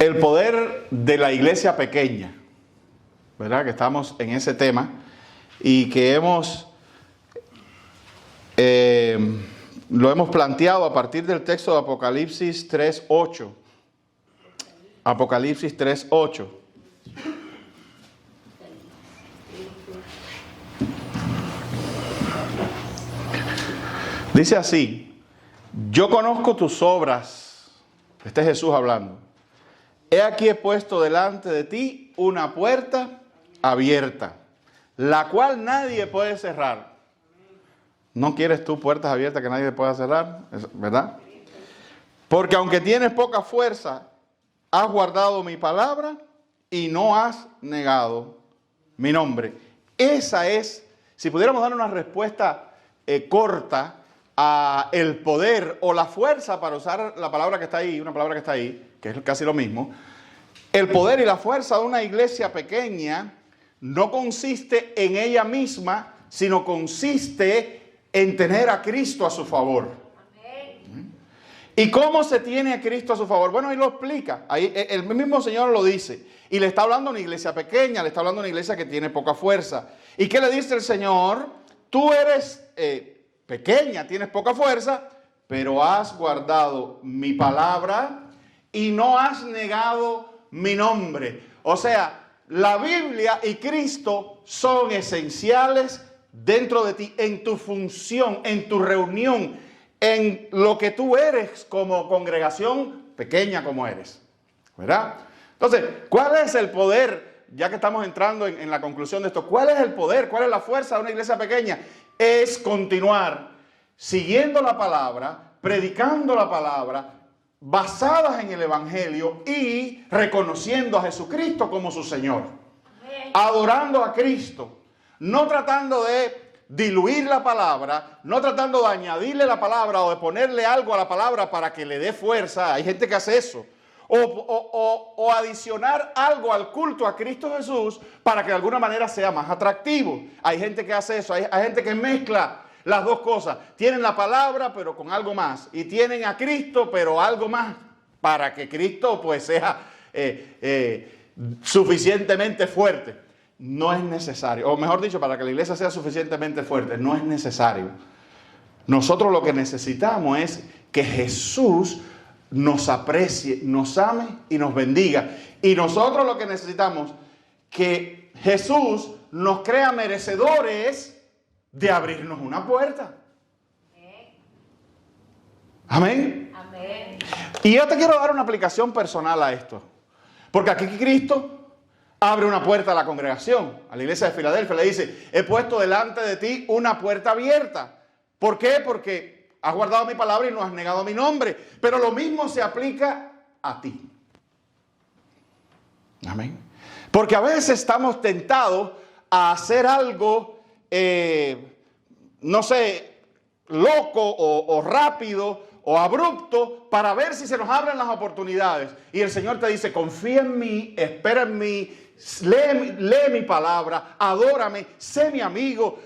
El poder de la iglesia pequeña, ¿verdad? Que estamos en ese tema y que lo hemos planteado a partir del texto de Apocalipsis 3:8. Apocalipsis 3:8. Dice así: yo conozco tus obras. Este es Jesús hablando. He aquí he puesto delante de ti una puerta abierta, la cual nadie puede cerrar. ¿No quieres tú puertas abiertas que nadie pueda cerrar? ¿Verdad? Porque aunque tienes poca fuerza, has guardado mi palabra y no has negado mi nombre. Esa es, si pudiéramos dar una respuesta corta a el poder o la fuerza, para usar la palabra que está ahí, una palabra que está ahí, que es casi lo mismo. El poder y la fuerza de una iglesia pequeña no consiste en ella misma, sino consiste en tener a Cristo a su favor. Amén. ¿Y cómo se tiene a Cristo a su favor? Bueno, ahí lo explica. Ahí el mismo Señor lo dice. Y le está hablando a una iglesia pequeña, le está hablando a una iglesia que tiene poca fuerza. ¿Y qué le dice el Señor? Tú eres pequeña, tienes poca fuerza, pero has guardado mi palabra y no has negado mi nombre. O sea, la Biblia y Cristo son esenciales dentro de ti, en tu función, en tu reunión, en lo que tú eres como congregación pequeña como eres, ¿verdad? Entonces, ¿cuál es el poder? Ya que estamos entrando en la conclusión de esto, ¿cuál es el poder? ¿Cuál es la fuerza de una iglesia pequeña? Es continuar siguiendo la palabra, predicando la palabra, basadas en el Evangelio y reconociendo a Jesucristo como su Señor. Adorando a Cristo, no tratando de diluir la palabra, no tratando de añadirle la palabra o de ponerle algo a la palabra para que le dé fuerza. Hay gente que hace eso. O adicionar algo al culto a Cristo Jesús para que de alguna manera sea más atractivo. Hay gente que hace eso, hay gente que mezcla las dos cosas. Tienen la palabra pero con algo más. Y tienen a Cristo pero algo más para que Cristo pues sea suficientemente fuerte. No es necesario. O mejor dicho, para que la iglesia sea suficientemente fuerte, no es necesario. Nosotros lo que necesitamos es que Jesús nos aprecie, nos ame y nos bendiga. Y nosotros lo que necesitamos, que Jesús nos crea merecedores de abrirnos una puerta. Amén. Amén. Y yo te quiero dar una aplicación personal a esto. Porque aquí Cristo abre una puerta a la congregación, a la iglesia de Filadelfia. Le dice: he puesto delante de ti una puerta abierta. ¿Por qué? Porque has guardado mi palabra y no has negado mi nombre. Pero lo mismo se aplica a ti. Amén. Porque a veces estamos tentados a hacer algo, no sé, loco o rápido o abrupto para ver si se nos abren las oportunidades. Y el Señor te dice: confía en mí, espera en mí, lee mi palabra, adórame, sé mi amigo,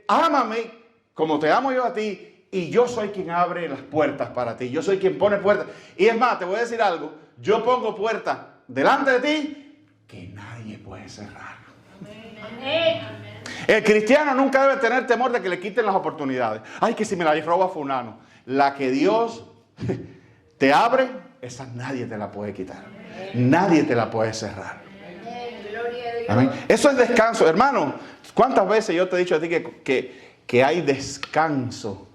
ámame como te amo yo a ti. Y yo soy quien abre las puertas para ti. Yo soy quien pone puertas. Y es más, te voy a decir algo. Yo pongo puertas delante de ti que nadie puede cerrar. Amén. El cristiano nunca debe tener temor de que le quiten las oportunidades. Ay, que si me la roba fulano. La que Dios te abre, esa nadie te la puede quitar. Nadie te la puede cerrar. Amén. Eso es descanso. Hermano, ¿cuántas veces yo te he dicho a ti que hay descanso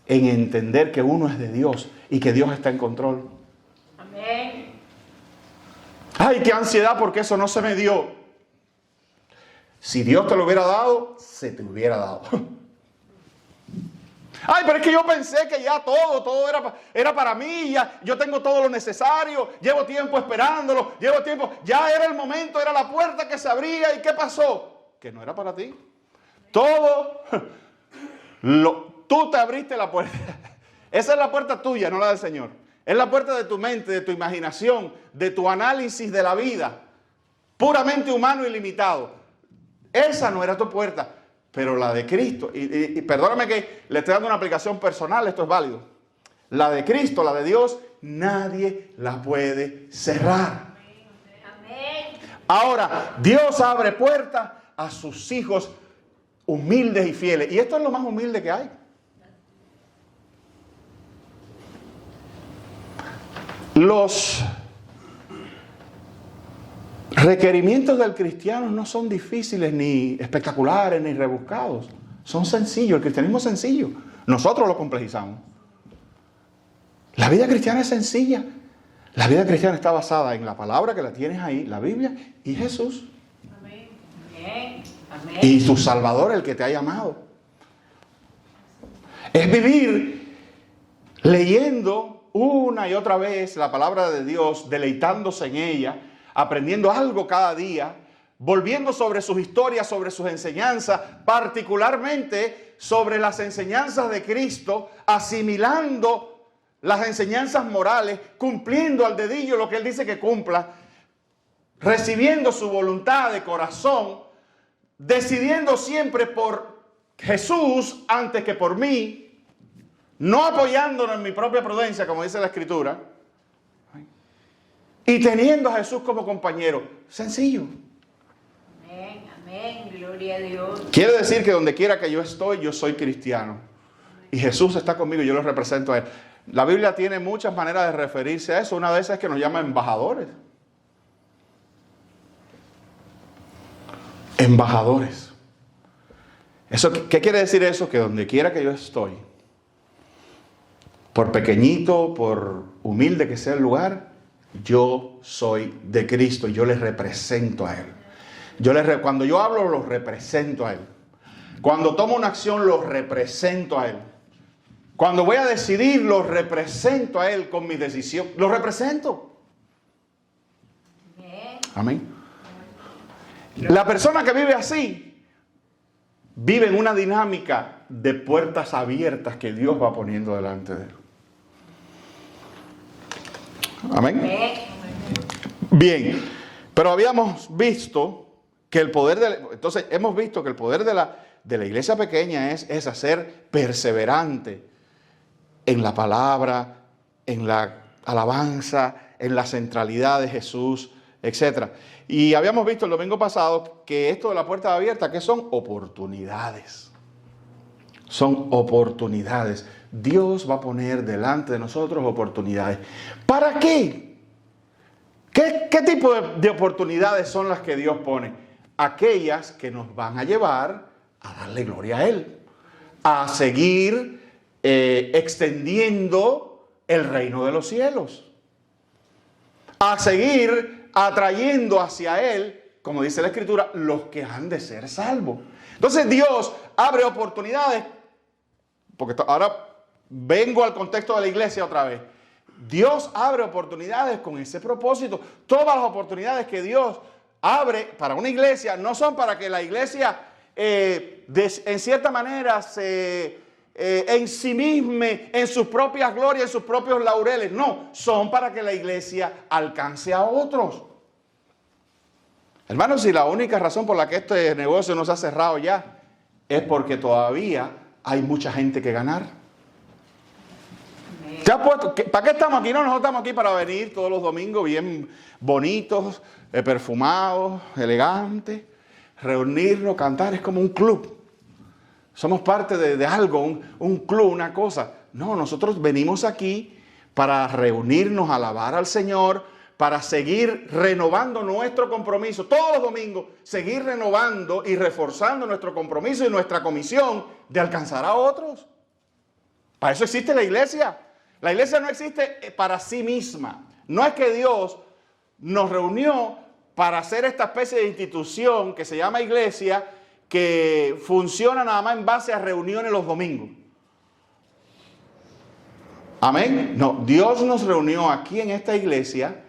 en entender que uno es de Dios y que Dios está en control? Amén. Ay, qué ansiedad porque eso no se me dio. Si Dios te lo hubiera dado, se te hubiera dado. Ay, pero es que yo pensé que ya todo era para mí, ya yo tengo todo lo necesario, llevo tiempo esperándolo, ya era el momento, era la puerta que se abría. ¿Y qué pasó? Que no era para ti. Tú te abriste la puerta. Esa es la puerta tuya, no la del Señor. Es la puerta de tu mente, de tu imaginación, de tu análisis de la vida. Puramente humano y limitado. Esa no era tu puerta, pero la de Cristo. Y perdóname que le estoy dando una aplicación personal, esto es válido. La de Cristo, la de Dios, nadie la puede cerrar. Ahora, Dios abre puertas a sus hijos humildes y fieles. Y esto es lo más humilde que hay. Los requerimientos del cristiano no son difíciles, ni espectaculares, ni rebuscados. Son sencillos. El cristianismo es sencillo. Nosotros lo complejizamos. La vida cristiana es sencilla. La vida cristiana está basada en la palabra que la tienes ahí, la Biblia, y Jesús. Amén. Amén. Y tu Salvador, el que te ha llamado. Es vivir leyendo una y otra vez la palabra de Dios, deleitándose en ella, aprendiendo algo cada día, volviendo sobre sus historias, sobre sus enseñanzas, particularmente sobre las enseñanzas de Cristo, asimilando las enseñanzas morales, cumpliendo al dedillo lo que Él dice que cumpla, recibiendo su voluntad de corazón, decidiendo siempre por Jesús antes que por mí, no apoyándonos en mi propia prudencia, como dice la Escritura, y teniendo a Jesús como compañero. Sencillo. Amén, amén, gloria a Dios. Quiere decir que donde quiera que yo estoy, yo soy cristiano. Y Jesús está conmigo y yo lo represento a Él. La Biblia tiene muchas maneras de referirse a eso. Una de esas es que nos llama embajadores. Embajadores. ¿Qué quiere decir eso? Que donde quiera que yo estoy, por pequeñito, por humilde que sea el lugar, yo soy de Cristo y yo les represento a Él. Cuando yo hablo, los represento a Él. Cuando tomo una acción, los represento a Él. Cuando voy a decidir, los represento a Él con mi decisión. Los represento. Amén. La persona que vive así, vive en una dinámica de puertas abiertas que Dios va poniendo delante de él. Amén. Bien, pero habíamos visto que el poder entonces hemos visto que el poder de la iglesia pequeña es hacer perseverante en la palabra, en la alabanza, en la centralidad de Jesús, etc. Y habíamos visto el domingo pasado que esto de la puerta abierta, que son oportunidades. Son oportunidades. Dios va a poner delante de nosotros oportunidades. ¿Para qué? ¿Qué tipo de oportunidades son las que Dios pone? Aquellas que nos van a llevar a darle gloria a Él. A seguir extendiendo el reino de los cielos. A seguir atrayendo hacia Él, como dice la Escritura, los que han de ser salvos. Entonces Dios abre oportunidades, porque ahora vengo al contexto de la iglesia otra vez. Dios abre oportunidades con ese propósito. Todas las oportunidades que Dios abre para una iglesia no son para que la iglesia en cierta manera se ensimisme en sus propias glorias, en sus propios laureles. No, son para que la iglesia alcance a otros. Hermanos, si la única razón por la que este negocio no se ha cerrado ya es porque todavía hay mucha gente que ganar. ¿Para qué estamos aquí? No, nosotros estamos aquí para venir todos los domingos bien bonitos, perfumados, elegantes, reunirnos, cantar. Es como un club. Somos parte de algo, un club, una cosa. No, nosotros venimos aquí para reunirnos, alabar al Señor, para seguir renovando nuestro compromiso. Todos los domingos, seguir renovando y reforzando nuestro compromiso y nuestra comisión de alcanzar a otros. Para eso existe la iglesia. La iglesia no existe para sí misma. No es que Dios nos reunió para hacer esta especie de institución que se llama iglesia, que funciona nada más en base a reuniones los domingos. Amén. No, Dios nos reunió aquí en esta iglesia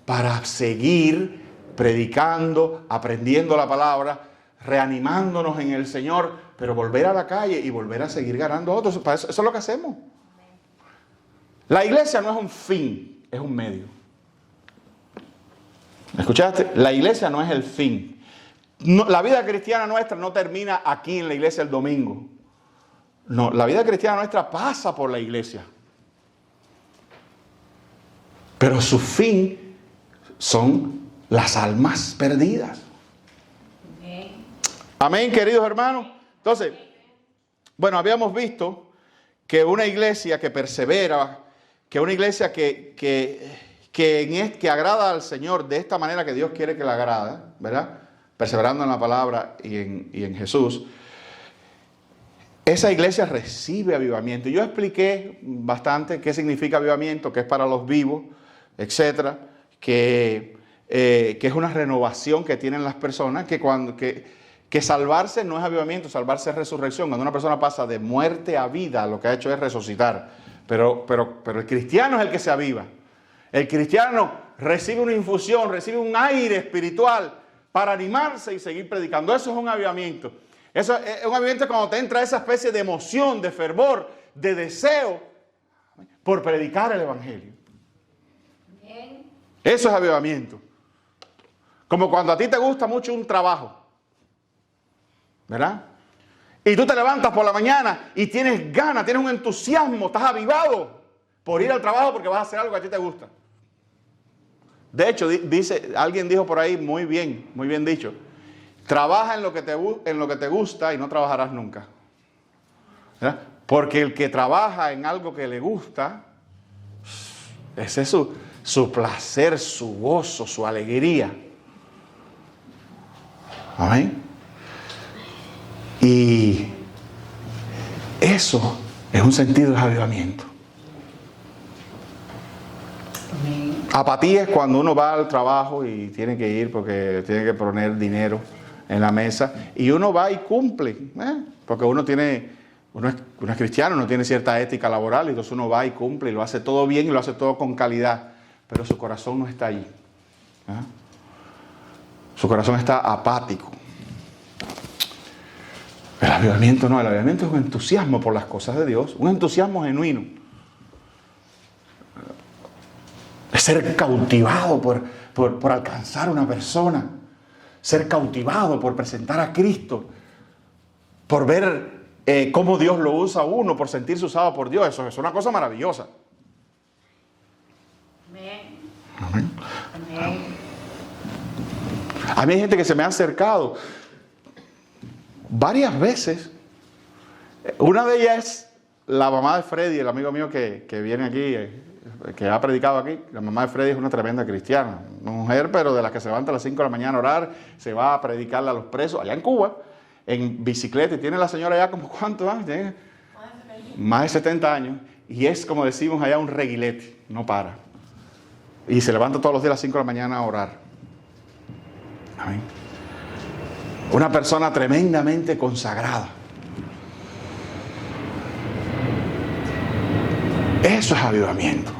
para seguir predicando, aprendiendo la palabra, reanimándonos en el Señor, pero volver a la calle y volver a seguir ganando a otros. Eso es lo que hacemos. La iglesia no es un fin, es un medio. ¿Me escuchaste? La iglesia no es el fin. No, la vida cristiana nuestra no termina aquí en la iglesia el domingo. No, la vida cristiana nuestra pasa por la iglesia. Pero su fin son las almas perdidas. Amén. Amén, queridos hermanos. Entonces, bueno, habíamos visto que una iglesia que persevera, que una iglesia que agrada al Señor de esta manera que Dios quiere que la agrada, ¿verdad? Perseverando en la palabra y en Jesús, esa iglesia recibe avivamiento. Yo expliqué bastante qué significa avivamiento, que es para los vivos, etcétera, que es una renovación que tienen las personas, que salvarse no es avivamiento, salvarse es resurrección. Cuando una persona pasa de muerte a vida, lo que ha hecho es resucitar. Pero el cristiano es el que se aviva. El cristiano recibe una infusión, recibe un aire espiritual para animarse y seguir predicando. Eso es un avivamiento. Eso es un avivamiento cuando te entra esa especie de emoción, de fervor, de deseo por predicar el evangelio. Amén. Eso es avivamiento. Como cuando a ti te gusta mucho un trabajo, ¿verdad? Y tú te levantas por la mañana y tienes ganas, tienes un entusiasmo, estás avivado por ir al trabajo porque vas a hacer algo que a ti te gusta. De hecho, alguien dijo por ahí muy bien dicho: trabaja en lo que te gusta y no trabajarás nunca. ¿Verdad? Porque el que trabaja en algo que le gusta, ese es su placer, su gozo, su alegría. Amén. Y eso es un sentido de avivamiento. Amén. Apatía es cuando uno va al trabajo y tiene que ir porque tiene que poner dinero en la mesa y uno va y cumple, porque uno es cristiano, no tiene cierta ética laboral, y entonces uno va y cumple y lo hace todo bien y lo hace todo con calidad, pero su corazón no está allí. Su corazón está apático. El avivamiento no, el avivamiento es un entusiasmo por las cosas de Dios, un entusiasmo genuino. Es ser cautivado por alcanzar a una persona, ser cautivado por presentar a Cristo, por ver cómo Dios lo usa a uno, por sentirse usado por Dios. Eso es una cosa maravillosa. Amén. Amén. Amén. A mí hay gente que se me ha acercado varias veces. Una de ellas es la mamá de Freddy, el amigo mío que viene aquí, que ha predicado aquí. La mamá de Freddy es una tremenda cristiana, una mujer, pero de las que se levanta a las 5 de la mañana a orar, se va a predicarle a los presos, allá en Cuba, en bicicleta, y tiene la señora ya como ¿cuántos años? Tiene más de 70 años, y es, como decimos allá, un reguilete, no para. Y se levanta todos los días a las 5 de la mañana a orar. Amén. Una persona tremendamente consagrada. Eso es avivamiento.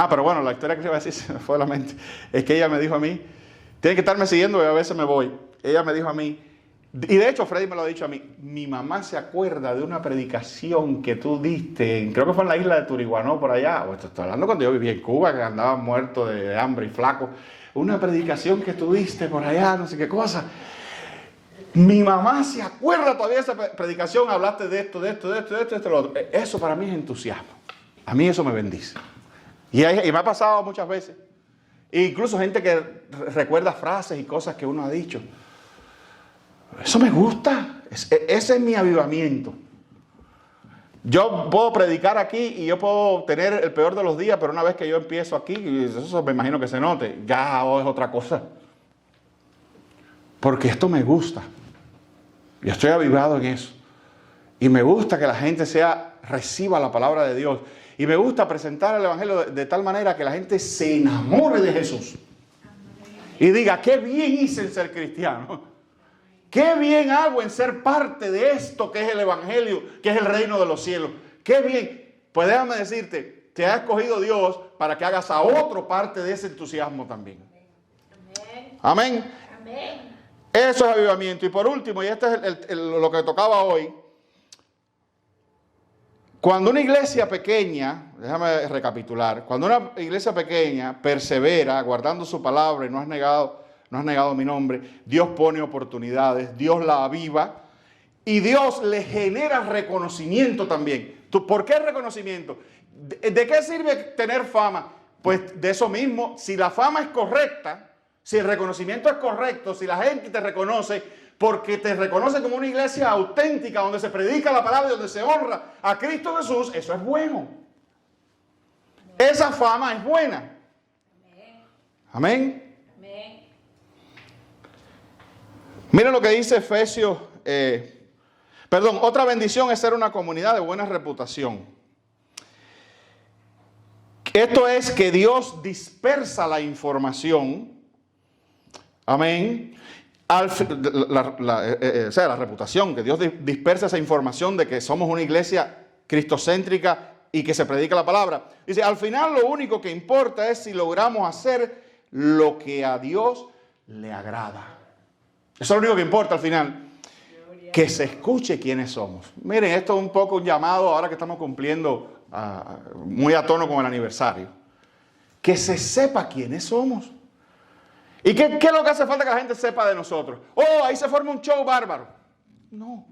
Pero bueno, la historia que le iba a decir se me fue de la mente. Es que ella me dijo a mí, tiene que estarme siguiendo y a veces me voy. Ella me dijo a mí, y de hecho Freddy me lo ha dicho a mí, mi mamá se acuerda de una predicación que tú diste, creo que fue en la isla de Turiguanó, por allá. Estoy hablando cuando yo vivía en Cuba, que andaba muerto de hambre y flaco. Una predicación que tú diste por allá, no sé qué cosa. Mi mamá se acuerda todavía de esa predicación, hablaste de esto, lo otro. Eso para mí es entusiasmo. A mí eso me bendice. Y me ha pasado muchas veces. E incluso gente que recuerda frases y cosas que uno ha dicho. Eso me gusta. Ese es mi avivamiento. Yo puedo predicar aquí y yo puedo tener el peor de los días, pero una vez que yo empiezo aquí, eso me imagino que se note, ya es otra cosa. Porque esto me gusta. Yo estoy avivado en eso. Y me gusta que la gente reciba la palabra de Dios. Y me gusta presentar el evangelio de tal manera que la gente se enamore de Jesús. Y diga, qué bien hice en ser cristiano. Qué bien hago en ser parte de esto que es el evangelio, que es el reino de los cielos. Qué bien. Pues déjame decirte, te ha escogido Dios para que hagas a otro parte de ese entusiasmo también. Amén. Amén. Eso es avivamiento. Y por último, y este es lo que tocaba hoy, cuando una iglesia pequeña, déjame recapitular, cuando una iglesia pequeña persevera guardando su palabra y no has negado mi nombre, Dios pone oportunidades, Dios la aviva y Dios le genera reconocimiento también. ¿Por qué reconocimiento? ¿De qué sirve tener fama? Pues de eso mismo, si la fama es correcta, Si el reconocimiento es correcto, si la gente te reconoce, porque te reconoce como una iglesia auténtica, donde se predica la palabra y donde se honra a Cristo Jesús, eso es bueno. Esa fama es buena. Amén. Amén. Mira lo que dice Efesios. Otra bendición es ser una comunidad de buena reputación. Esto es que Dios dispersa la información. Amén. La reputación, que Dios dispersa esa información de que somos una iglesia cristocéntrica y que se predica la palabra. Dice, al final lo único que importa es si logramos hacer lo que a Dios le agrada. Eso es lo único que importa al final. Que se escuche quiénes somos. Miren, esto es un poco un llamado ahora que estamos cumpliendo muy a tono con el aniversario. Que se sepa quiénes somos. ¿Y qué es lo que hace falta que la gente sepa de nosotros? Oh, ahí se forma un show bárbaro. No.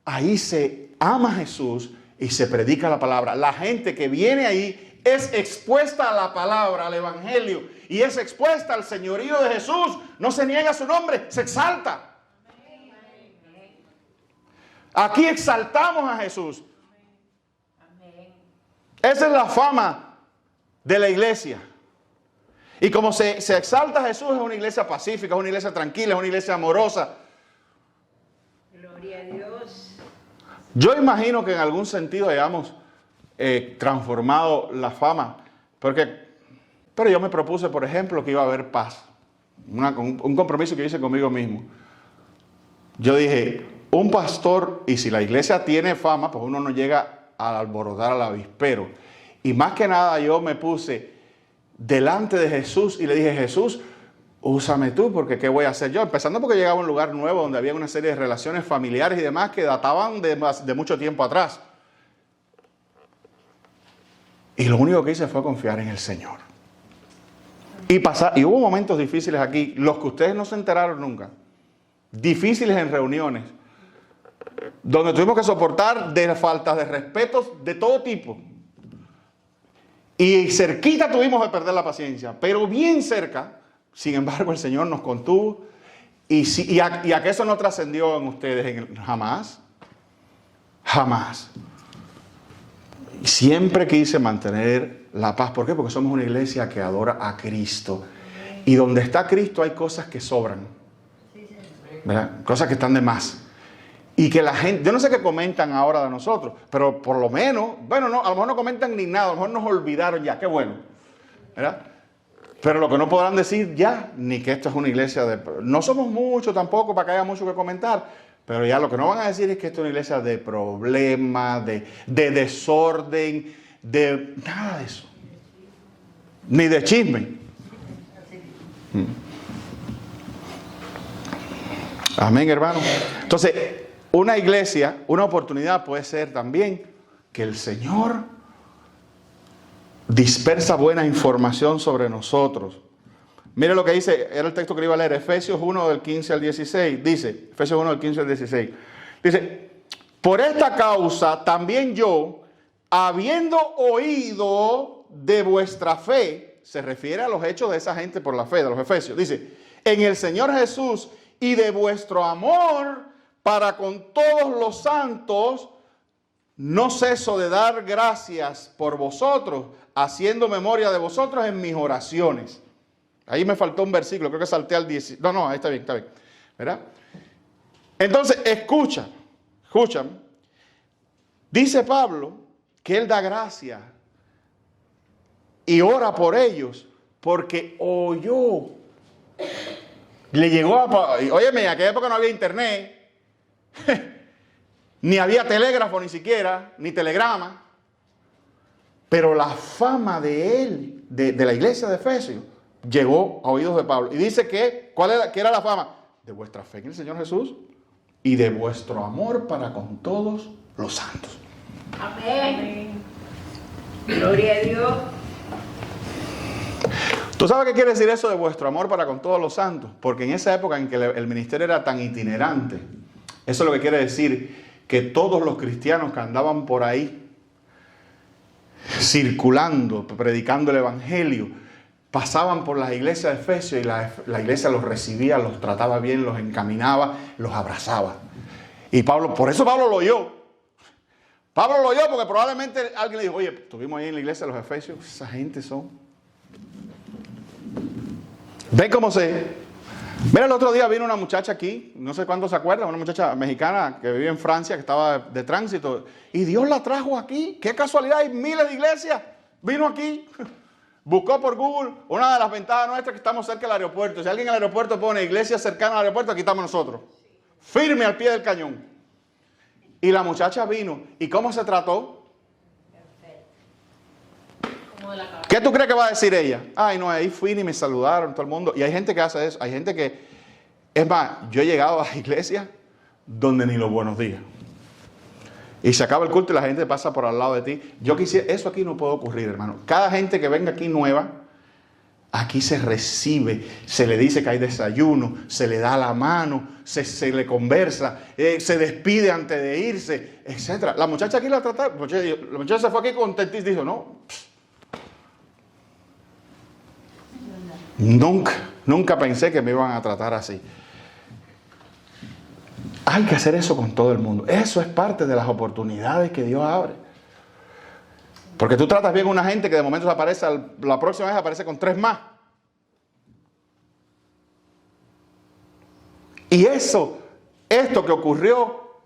Ahí se ama a Jesús y se predica la palabra. La gente que viene ahí es expuesta a la palabra, al evangelio, y es expuesta al señorío de Jesús. No se niega su nombre, se exalta. Aquí exaltamos a Jesús. Esa es la fama de la iglesia. Y como se exalta a Jesús, es una iglesia pacífica, es una iglesia tranquila, es una iglesia amorosa. Gloria a Dios. Yo imagino que en algún sentido hayamos transformado la fama. Pero yo me propuse, por ejemplo, que iba a haber paz. Un compromiso que hice conmigo mismo. Yo dije, un pastor, y si la iglesia tiene fama, pues uno no llega a alborotar al avispero. Y más que nada yo me puse delante de Jesús y le dije, Jesús, úsame tú, porque ¿qué voy a hacer yo? Empezando porque llegaba a un lugar nuevo donde había una serie de relaciones familiares y demás que databan de mucho tiempo atrás. Y lo único que hice fue confiar en el Señor. Y hubo momentos difíciles aquí, los que ustedes no se enteraron nunca. Difíciles en reuniones, donde tuvimos que soportar de faltas de respeto de todo tipo. Y cerquita tuvimos de perder la paciencia, pero bien cerca. Sin embargo, el Señor nos contuvo. Y a que eso no trascendió en ustedes jamás. Jamás. Y siempre quise mantener la paz. ¿Por qué? Porque somos una iglesia que adora a Cristo. Y donde está Cristo hay cosas que sobran, ¿verdad? Cosas que están de más. Y que la gente, yo no sé qué comentan ahora de nosotros, pero por lo menos, bueno, no, a lo mejor no comentan ni nada, a lo mejor nos olvidaron ya, qué bueno, ¿verdad? Pero lo que no podrán decir ya, ni que esto es una iglesia de... No somos muchos tampoco para que haya mucho que comentar, pero ya lo que no van a decir es que esto es una iglesia de problemas, de desorden, de nada de eso. Ni de chisme. Amén, hermano. Entonces, una iglesia, una oportunidad puede ser también que el Señor dispersa buena información sobre nosotros. Mire lo que dice, era el texto que le iba a leer, Efesios 1 del 15 al 16, dice, Efesios 1 del 15 al 16, dice, por esta causa también yo, habiendo oído de vuestra fe, se refiere a los hechos de esa gente por la fe, de los efesios, dice, en el Señor Jesús y de vuestro amor para con todos los santos, no ceso de dar gracias por vosotros, haciendo memoria de vosotros en mis oraciones. Ahí me faltó un versículo, creo que salté al 10. No, ahí está bien, ¿verdad? Entonces, escucha. Dice Pablo que él da gracias y ora por ellos porque oyó. Le llegó a... Óyeme, en aquella época no había internet. Ni había telégrafo ni siquiera, ni telegrama. Pero la fama de él, de la iglesia de Efesios, llegó a oídos de Pablo. Y dice que, ¿qué era la fama? De vuestra fe en el Señor Jesús y de vuestro amor para con todos los santos. Amén. Gloria a Dios. ¿Tú sabes qué quiere decir eso de vuestro amor para con todos los santos? Porque en esa época en que el ministerio era tan itinerante, eso es lo que quiere decir que todos los cristianos que andaban por ahí circulando, predicando el evangelio, pasaban por las iglesias de Efesios y la iglesia los recibía, los trataba bien, los encaminaba, los abrazaba. Y por eso Pablo lo oyó. Pablo lo oyó porque probablemente alguien le dijo, oye, estuvimos ahí en la iglesia de los Efesios, esa gente son. ¿Ven cómo se...? Mira, el otro día vino una muchacha aquí, no sé cuánto se acuerdan, una muchacha mexicana que vivía en Francia, que estaba de tránsito, y Dios la trajo aquí. Qué casualidad, hay miles de iglesias. Vino aquí, buscó por Google. Una de las ventajas nuestras es que estamos cerca del aeropuerto. Si alguien en el aeropuerto pone iglesia cercana al aeropuerto, aquí estamos nosotros, firme al pie del cañón. Y la muchacha vino. ¿Y cómo se trató? ¿Qué tú crees que va a decir ella? Ay, no, ahí fui y me saludaron todo el mundo. Y hay gente que hace eso. Hay gente que... Es más, yo he llegado a iglesias donde ni los buenos días. Y se acaba el culto y la gente pasa por al lado de ti. Yo quisiera... Eso aquí no puede ocurrir, hermano. Cada gente que venga aquí nueva, aquí se recibe. Se le dice que hay desayuno. Se le da la mano. Se le conversa. Se despide antes de irse, etc. La muchacha aquí la trataron. La muchacha se fue aquí contentísima y dijo, no... Nunca pensé que me iban a tratar así. Hay que hacer eso con todo el mundo. Eso es parte de las oportunidades que Dios abre. Porque tú tratas bien a una gente que de momento aparece, la próxima vez aparece con 3 más. Y esto que ocurrió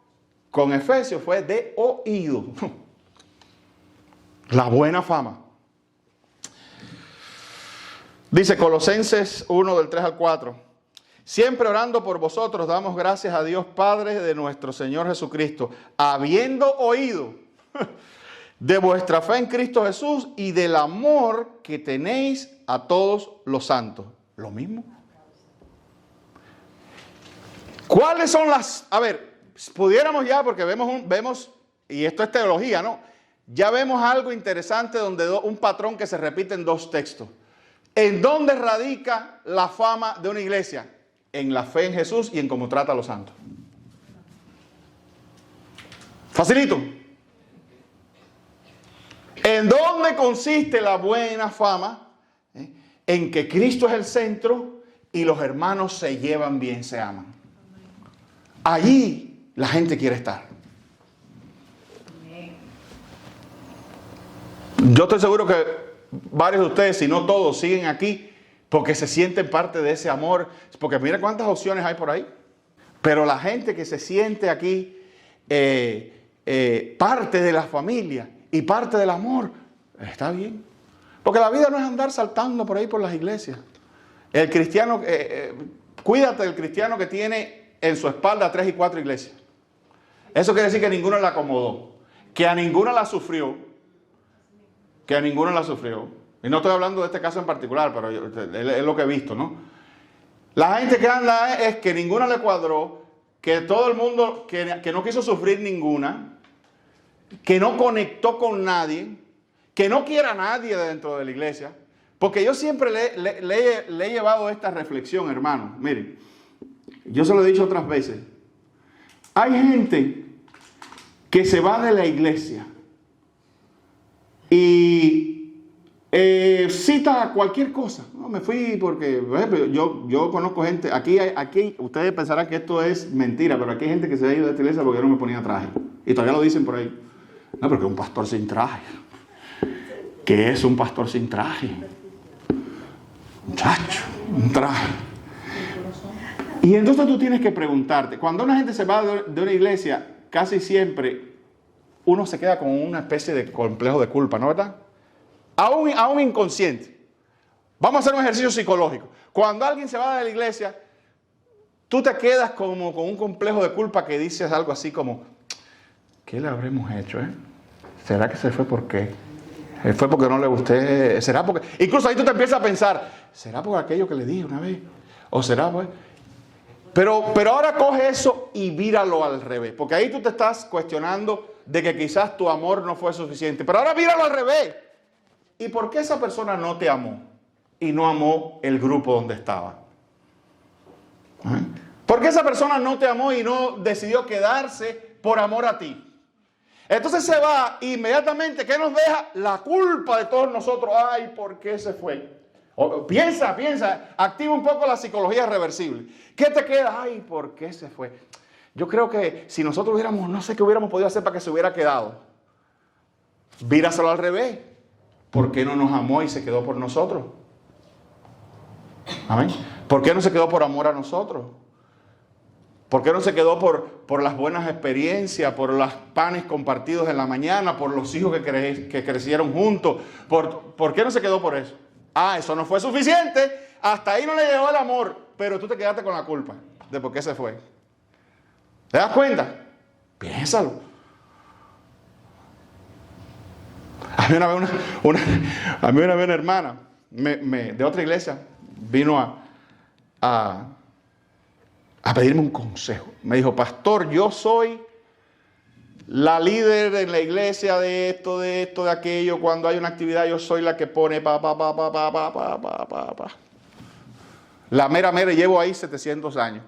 con Efesios fue de oído. La buena fama. Dice Colosenses 1 del 3 al 4. Siempre orando por vosotros damos gracias a Dios Padre de nuestro Señor Jesucristo, habiendo oído de vuestra fe en Cristo Jesús y del amor que tenéis a todos los santos. ¿Lo mismo? ¿Cuáles son las...? A ver, pudiéramos ya, porque vemos, y esto es teología, ¿no? Ya vemos algo interesante donde un patrón que se repite en 2 textos. ¿En dónde radica la fama de una iglesia? En la fe en Jesús y en cómo trata a los santos. Facilito. ¿En dónde consiste la buena fama? En que Cristo es el centro y los hermanos se llevan bien, se aman. Allí la gente quiere estar. Yo estoy seguro que varios de ustedes, si no todos, siguen aquí porque se sienten parte de ese amor. Porque mira cuántas opciones hay por ahí. Pero la gente que se siente aquí parte de la familia y parte del amor, está bien. Porque la vida no es andar saltando por ahí por las iglesias. El cristiano, cuídate del cristiano que tiene en su espalda 3 y 4 iglesias. Eso quiere decir que ninguno la acomodó, que a ninguna la sufrió. Que a ninguno la sufrió. Y no estoy hablando de este caso en particular, pero es lo que he visto, ¿no? La gente que anda es que ninguna le cuadró, que todo el mundo, que no quiso sufrir ninguna, que no conectó con nadie, que no quiere a nadie dentro de la iglesia. Porque yo siempre le he llevado esta reflexión, hermano. Miren, yo se lo he dicho otras veces. Hay gente que se va de la iglesia y cita cualquier cosa. No, me fui porque yo conozco gente. Aquí ustedes pensarán que esto es mentira, pero aquí hay gente que se ha ido de esta iglesia porque yo no me ponía traje. Y todavía lo dicen por ahí. No, porque un pastor sin traje. ¿Qué es un pastor sin traje? Muchacho, un traje. Y entonces tú tienes que preguntarte, cuando una gente se va de una iglesia, casi siempre uno se queda con una especie de complejo de culpa, ¿no, verdad? Aún inconsciente. Vamos a hacer un ejercicio psicológico. Cuando alguien se va de la iglesia, tú te quedas como con un complejo de culpa que dices algo así como, ¿qué le habremos hecho, ¿Será que se fue por qué? ¿Fue porque no le gusté? ¿Será porque...? Incluso ahí tú te empiezas a pensar, ¿será por aquello que le dije una vez? ¿O será pues...? Pero ahora coge eso y víralo al revés. Porque ahí tú te estás cuestionando de que quizás tu amor no fue suficiente. Pero ahora víralo al revés. ¿Y por qué esa persona no te amó? Y no amó el grupo donde estaba. ¿Por qué esa persona no te amó y no decidió quedarse por amor a ti? Entonces se va inmediatamente. ¿Qué nos deja? La culpa de todos nosotros. Ay, ¿por qué se fue? Piensa, activa un poco la psicología reversible. ¿Qué te queda? Ay, ¿por qué se fue? Yo creo que si nosotros hubiéramos, no sé qué hubiéramos podido hacer para que se hubiera quedado. Víraselo al revés. ¿Por qué no nos amó y se quedó por nosotros? Amén. ¿Por qué no se quedó por amor a nosotros? ¿Por qué no se quedó por las buenas experiencias, por los panes compartidos en la mañana, por los hijos que crecieron juntos? ¿Por qué no se quedó por eso? Eso no fue suficiente. Hasta ahí no le llegó el amor, pero tú te quedaste con la culpa de por qué se fue. ¿Te das cuenta? Piénsalo. A mí una vez una hermana de otra iglesia vino a pedirme un consejo. Me dijo, pastor, yo soy la líder en la iglesia de esto, de aquello. Cuando hay una actividad, yo soy la que pone pa. La mera, llevo ahí 700 años.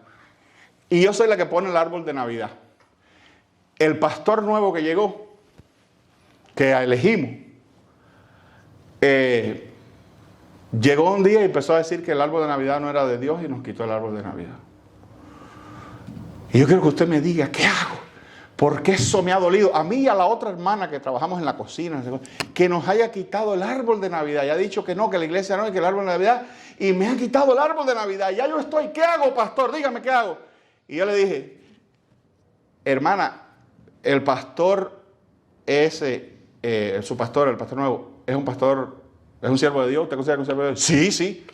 Y yo soy la que pone el árbol de Navidad. El pastor nuevo que llegó, que elegimos, llegó un día y empezó a decir que el árbol de Navidad no era de Dios y nos quitó el árbol de Navidad. Y yo quiero que usted me diga, ¿qué hago? Porque eso me ha dolido. A mí y a la otra hermana que trabajamos en la cocina, que nos haya quitado el árbol de Navidad. Y ha dicho que no, que la iglesia no, y que el árbol de Navidad. Y me ha quitado el árbol de Navidad. Ya yo estoy, ¿qué hago, pastor? Dígame, ¿qué hago? Y yo le dije, hermana, el pastor ese, su pastor, el pastor nuevo, es un pastor, es un siervo de Dios. ¿Usted considera que es un siervo de Dios? Sí, sí.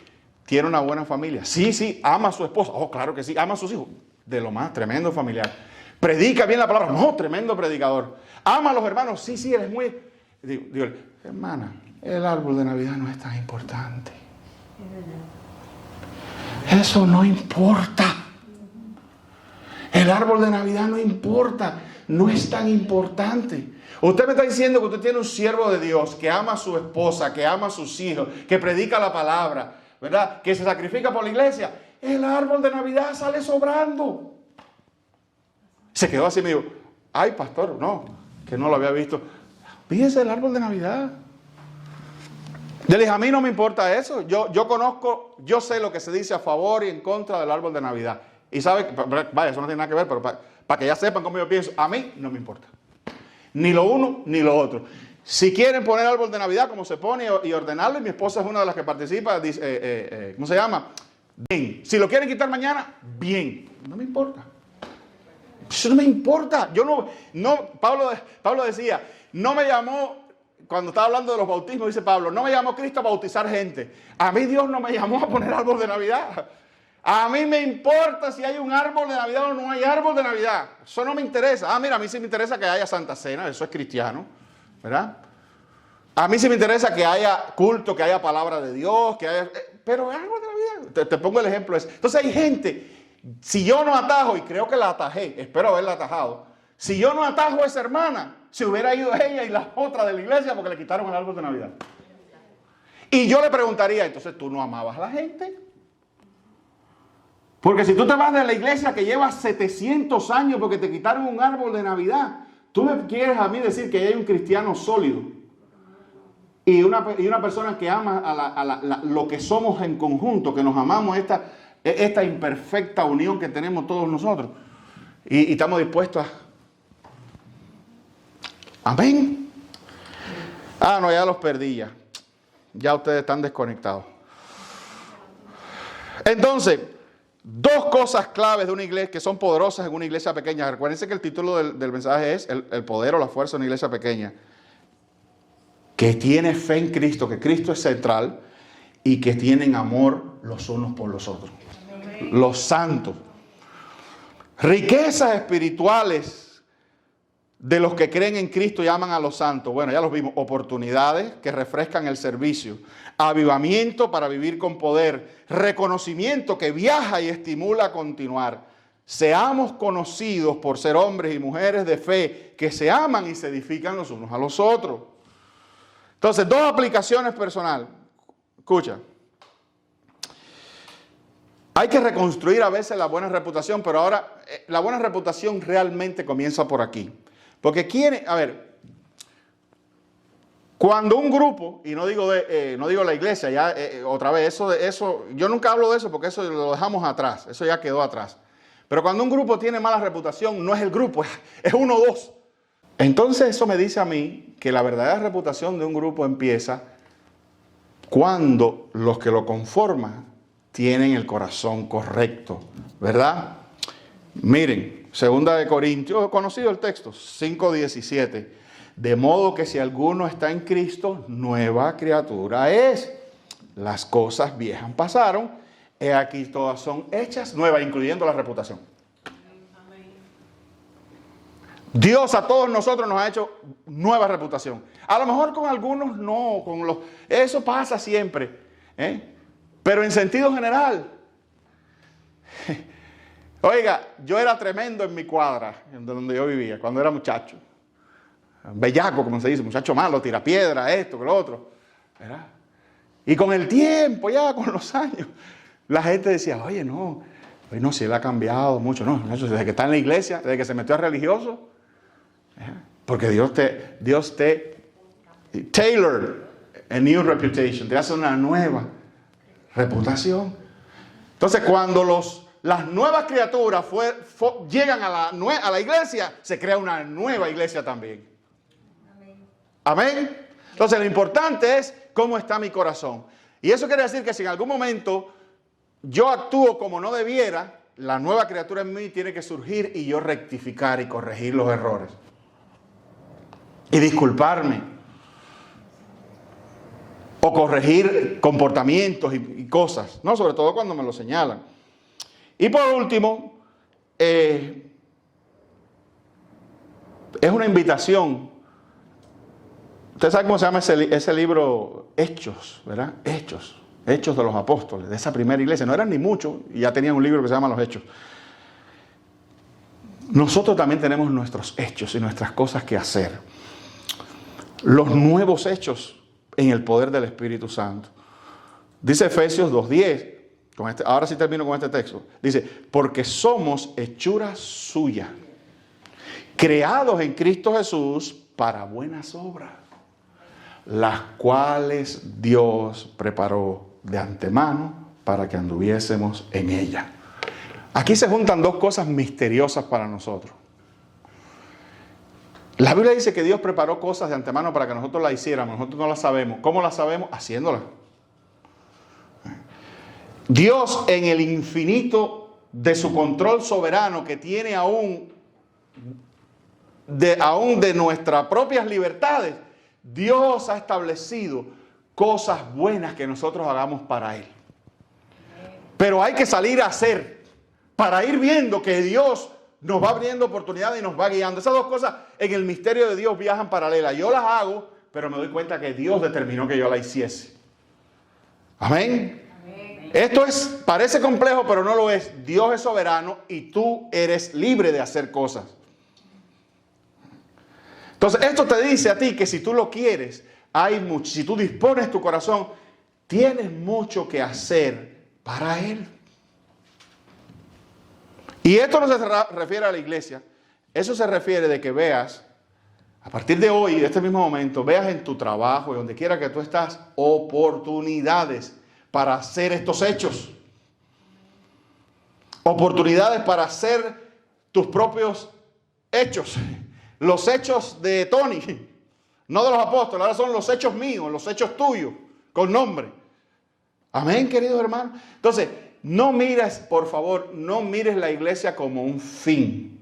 Tiene una buena familia. Sí, sí. Ama a su esposa. Oh, claro que sí. Ama a sus hijos. De lo más, tremendo familiar. Predica bien la palabra. No, tremendo predicador. Ama a los hermanos. Sí, sí, él es muy... Digo, hermana, el árbol de Navidad no es tan importante. Eso no importa. El árbol de Navidad no importa. No es tan importante. Usted me está diciendo que usted tiene un siervo de Dios que ama a su esposa, que ama a sus hijos, que predica la palabra, ¿verdad? Que se sacrifica por la iglesia. El árbol de Navidad sale sobrando. Se quedó así y me dijo, ay, pastor, no, que no lo había visto. Fíjese el árbol de Navidad. Yo le dije, a mí no me importa eso. Yo conozco, yo sé lo que se dice a favor y en contra del árbol de Navidad. Y sabe, vaya, eso no tiene nada que ver, pero para que ya sepan cómo yo pienso, a mí no me importa. Ni lo uno ni lo otro. Si quieren poner árbol de Navidad como se pone y ordenarlo, y mi esposa es una de las que participa, dice, ¿cómo se llama? Bien. Si lo quieren quitar mañana, bien. No me importa. Eso no me importa. Yo no, Pablo decía, no me llamó, cuando estaba hablando de los bautismos, dice Pablo, no me llamó Cristo a bautizar gente. A mí Dios no me llamó a poner árbol de Navidad. A mí me importa si hay un árbol de Navidad o no hay árbol de Navidad. Eso no me interesa. Mira, a mí sí me interesa que haya Santa Cena, eso es cristiano, ¿verdad? A mí sí me interesa que haya culto, que haya palabra de Dios, que haya... Pero árbol de Navidad. Te pongo el ejemplo ese. Entonces hay gente, si yo no atajo, y creo que la atajé, espero haberla atajado, si yo no atajo a esa hermana, se hubiera ido ella y la otra de la iglesia porque le quitaron el árbol de Navidad. Y yo le preguntaría, entonces, ¿tú no amabas a la gente? Porque si tú te vas de la iglesia que lleva 700 años porque te quitaron un árbol de Navidad, tú me quieres a mí decir que hay un cristiano sólido y una persona que ama a lo que somos en conjunto, que nos amamos, esta imperfecta unión que tenemos todos nosotros y estamos dispuestos a... Amén. No, ya los perdí ya. Ya ustedes están desconectados. Entonces, dos cosas claves de una iglesia que son poderosas en una iglesia pequeña. Recuérdense que el título del mensaje es el poder o la fuerza de una iglesia pequeña. Que tiene fe en Cristo, que Cristo es central y que tienen amor los unos por los otros. Los santos. Riquezas espirituales de los que creen en Cristo y aman a los santos. Bueno, ya los vimos. Oportunidades que refrescan el servicio. Avivamiento para vivir con poder. Reconocimiento que viaja y estimula a continuar. Seamos conocidos por ser hombres y mujeres de fe que se aman y se edifican los unos a los otros. Entonces, dos aplicaciones personales. Escucha. Hay que reconstruir a veces la buena reputación, pero ahora la buena reputación realmente comienza por aquí. Porque Cuando un grupo, y no digo la iglesia, ya otra vez, eso, yo nunca hablo de eso porque eso lo dejamos atrás, eso ya quedó atrás. Pero cuando un grupo tiene mala reputación, no es el grupo, es uno o dos. Entonces eso me dice a mí que la verdadera reputación de un grupo empieza cuando los que lo conforman tienen el corazón correcto, ¿verdad? Miren, 2 Corintios, conocido el texto, 5:17. De modo que si alguno está en Cristo, nueva criatura es. Las cosas viejas pasaron, he aquí todas son hechas nuevas, incluyendo la reputación. Dios a todos nosotros nos ha hecho nueva reputación. A lo mejor con algunos no, eso pasa siempre, pero en sentido general. Oiga, yo era tremendo en mi cuadra, donde yo vivía, cuando era muchacho. Bellaco, como se dice, muchacho malo, tira piedra, esto, que lo otro, ¿verdad? Y con el tiempo, ya con los años, la gente decía, oye, no, si él ha cambiado mucho, no, desde que está en la iglesia, desde que se metió a religioso, porque Dios te tailored a new reputation, te hace una nueva reputación. Entonces, cuando las nuevas criaturas llegan a la iglesia, se crea una nueva iglesia también. Amén. Entonces lo importante es cómo está mi corazón. Y eso quiere decir que si en algún momento yo actúo como no debiera, la nueva criatura en mí tiene que surgir y yo rectificar y corregir los errores. Y disculparme. O corregir comportamientos y cosas, ¿no? Sobre todo cuando me lo señalan. Y por último, es una invitación. Usted sabe cómo se llama ese libro, Hechos, ¿verdad? Hechos de los apóstoles, de esa primera iglesia. No eran ni muchos, y ya tenían un libro que se llama Los Hechos. Nosotros también tenemos nuestros hechos y nuestras cosas que hacer. Los nuevos hechos en el poder del Espíritu Santo. Dice Efesios 2:10, ahora sí termino con este texto. Dice, porque somos hechura suya, creados en Cristo Jesús para buenas obras, las cuales Dios preparó de antemano para que anduviésemos en ella. Aquí se juntan dos cosas misteriosas para nosotros. La Biblia dice que Dios preparó cosas de antemano para que nosotros las hiciéramos. Nosotros no las sabemos. ¿Cómo las sabemos? Haciéndolas. Dios, en el infinito de su control soberano que tiene aún de nuestras propias libertades, Dios ha establecido cosas buenas que nosotros hagamos para Él. Pero hay que salir a hacer para ir viendo que Dios nos va abriendo oportunidades y nos va guiando. Esas dos cosas en el misterio de Dios viajan paralelas. Yo las hago, pero me doy cuenta que Dios determinó que yo las hiciese. Amén. Esto parece complejo, pero no lo es. Dios es soberano y tú eres libre de hacer cosas. Entonces, esto te dice a ti que si tú lo quieres, si tú dispones tu corazón, tienes mucho que hacer para Él. Y esto no se refiere a la iglesia, eso se refiere de que veas, a partir de hoy, de este mismo momento, veas en tu trabajo y donde quiera que tú estás, oportunidades para hacer estos hechos. Oportunidades para hacer tus propios hechos. Los hechos de Tony, no de los apóstoles, ahora son los hechos míos, los hechos tuyos, con nombre. Amén, queridos hermanos. Entonces, no mires, por favor, no mires la iglesia como un fin.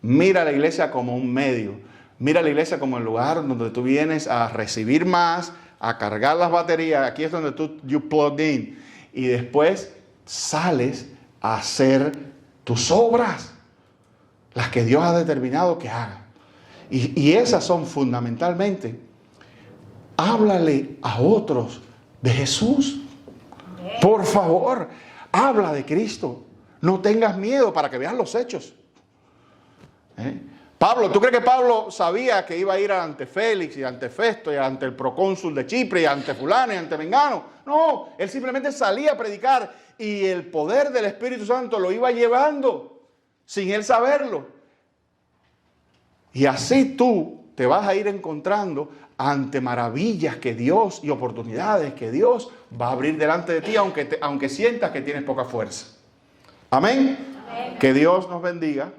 Mira la iglesia como un medio. Mira la iglesia como el lugar donde tú vienes a recibir más, a cargar las baterías. Aquí es donde you plug in. Y después sales a hacer tus obras, las que Dios ha determinado que hagas. Y esas son fundamentalmente, háblale a otros de Jesús. Por favor, habla de Cristo. No tengas miedo para que veas los hechos. Pablo, ¿tú crees que Pablo sabía que iba a ir ante Félix y ante Festo y ante el procónsul de Chipre y ante fulano y ante Mengano? No, él simplemente salía a predicar y el poder del Espíritu Santo lo iba llevando sin él saberlo. Y así tú te vas a ir encontrando ante maravillas que Dios y oportunidades que Dios va a abrir delante de ti, aunque sientas que tienes poca fuerza. Amén. Amén. Que Dios nos bendiga.